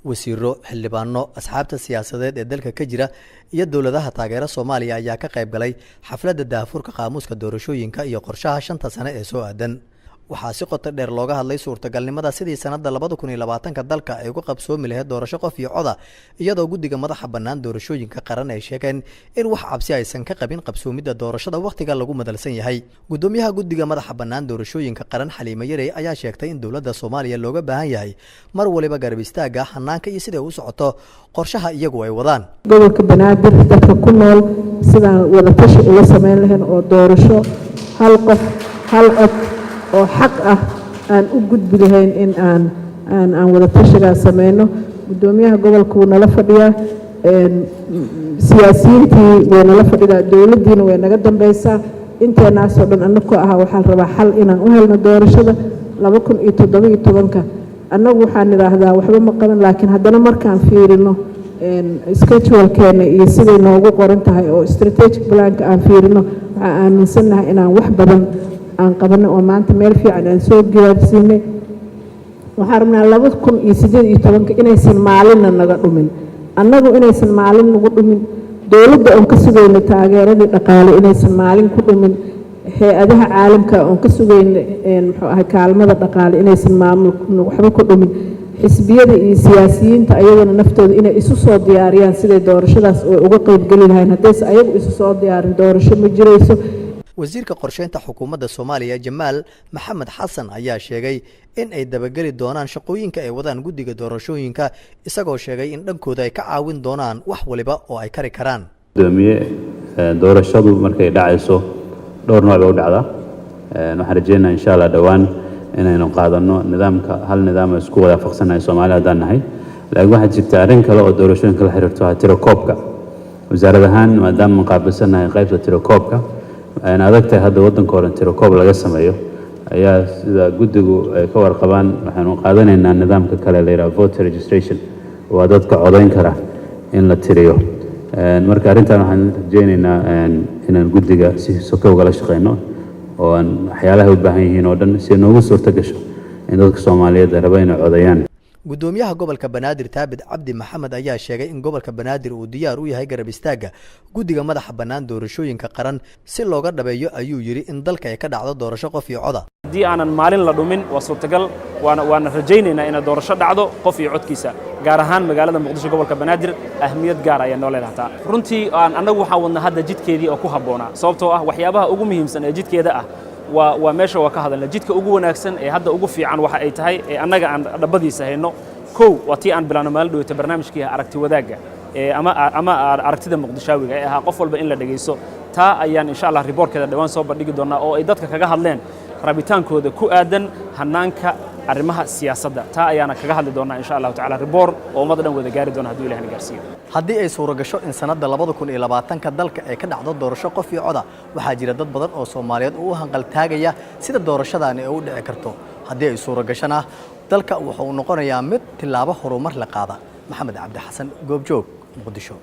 wasiiro xildhibaano asxaabta siyaasadeed ee dalka ka jira iyo dawladaha taageera Soomaaliya ayaa ka qayb galay xafladda daahfurka qaamuuska doorashooyinka iyo qorshaha 5 sano ee soo aadan waxaa si qoto dheer looga hadlay suurtagalnimada sidii sanadda 2020 dalka ay uga qabsoomi lahayd doorasho qof iyo cod iyadoo guddiga madaxa bannaan doorashooyinka qaran ay sheegeen in wax cabsi aysan ka qabin qabsoomidda doorashada waqtiga lagu madalsan yahay gudoomiyaha guddiga madaxa bannaan doorashooyinka qaran Xaliima Yarey ayaa sheegtay in dawladda Soomaaliya looga baahan yahay mar waliba garab istaaga hanaanka iyo sida uu socoto qorshaha iyagu ay wadaan gobolka Banaadir dadka ku nool sida wada tashi ula sameyn lahayn oo doorasho hal qof hal cod oo xaq ah aan u gudbi lahayn in aan wada tashiga sameeyno gudoomiyaha gobolka uu nala fadhiyaa siyaasiyiintii way nala fadhidaa dawladdiina way naga dambaysaa inteena soo dhan annagu waxaan rabaa xal inaan u helno doorashada 2017 annagu waxaan niraahdaa waxba ma qaban laakiin haddana markaan fiirino schedule-keena iyo siday noogu qoran tahay oo strategic plan-ka aan fiirino waxaan aaminsanahay inaan wax badan aan qabanno oo maanta meel fiican aan soo gaarsiinay waxaan rabnaa 2018 inaysan maalin naga dhumin annagu inaysan maalin nagu dhumin dawladda oo ka sugayna taageeradii dhaqaale inaysan maalin ku dhumin hay'adaha caalamka oo ka sugayna muxuu ahaa kaalmada dhaqaale inaysan maamul waxba ku dhumin xisbiyada iyo siyaasiyiinta ayagana naftooda inay isu soo diyaariyaan siday doorashadaas oo uga qayb gali lahayn haddaysan ayagu isu soo diyaarin doorasho ma jirayso wasiirka qorsheynta xukuumadda Soomaaliya Jamaal Maxamed Xasan ayaa sheegay in ay dabageli doonaan shaqooyinka ay wadaan guddiga doorashooyinka isagoo sheegay in dhankooda ay ka caawin doonaan wax waliba oo ay kari karaan gudoomiye doorashadu markay dhacayso dhowr nooc u dhacda waxaan rajeynayaa insha Allah dhawaan inaynu qaadano nidaamka hal nidaam isku wada waafaqsanahay Soomaaliya hadaan nahay laakiin waxa jirta arrin kale oo doorashooyinka la xiriirto tirakoobka wasaaradahan maadaama qaabilsanahay qaybta tirakoobka aan adagtahay hadda waddanka hore tirakoob laga sameeyo ayaa sida guddigu ay ka warqabaan waxaanu qaadanaynaa nidaamka kale la yiraahdo voter registration oo dadka codayn kara in la tiriyo marka arrintan waxaan rajeynaynaa inaan guddiga si sokow gala shaqeyno oo aan waxyaalaha u baahan yihiin oo dhan si noogu suurta gasho in dadka Soomaaliyeed raba inay codayaan gudoomiyaha gobolka Banaadir Taabid Cabdi Maxamed ayaa sheegay in gobolka Banaadir uu diyaar u yahay garab istaaga guddiga madaxa bannaan doorashooyinka qaran si looga dhabeeyo ayuu yiri in dalka ay ka dhacdo doorasho qof iyo cod haddii aanan maalin la dhumin waa suurtagal waana rajaynaynaa in doorasho dhacdo qof iyo codkiisa gaar ahaan magaalada Muqdisho gobolka Banaadir ahmiyad gaar ah noo leedahay runtii anagu waxaan wadnaa hadda jidkeedii oo ku haboona sababtoo ah waxyaabaha ugu muhiimsan ee jidkeeda ah waa meesha waa ka hadalna jidka ugu wanaagsan ee hadda ugu fiican waxa ay tahay ee annaga aan dhabadiisa hayno kow waa tii aan bilaano maalin dhaweyta barnaamijkii aragti wadaaga ama aragtida muqdishaawiga ee ahaa qof walba in la dhageysto taa ayaan insha Allah reportkeeda dhawaan soo bandhigi doonaa oo ay dadka kaga hadleen rabitaankooda ku aadan hanaanka arrimaha siyaasadda taa ayaana kaga hadli doonaa insha Allah ta'ala report oo ummadda dhan wada gaari doona haddii Ilaahay gaarsiiyo haddii ay suuro gasho in sanadda 2020 dalka ay ka dhacdo doorasho qof iyo cod waxaa jira dad badan oo Soomaaliyeed oo hanqal taagaya sida doorashadaani ay u dhici karto haddii ay suuro gashana dalka wuxuu noqonayaa mid tilaabo horumar la qaada maxamed cabdi xasan goobjoog muqdisho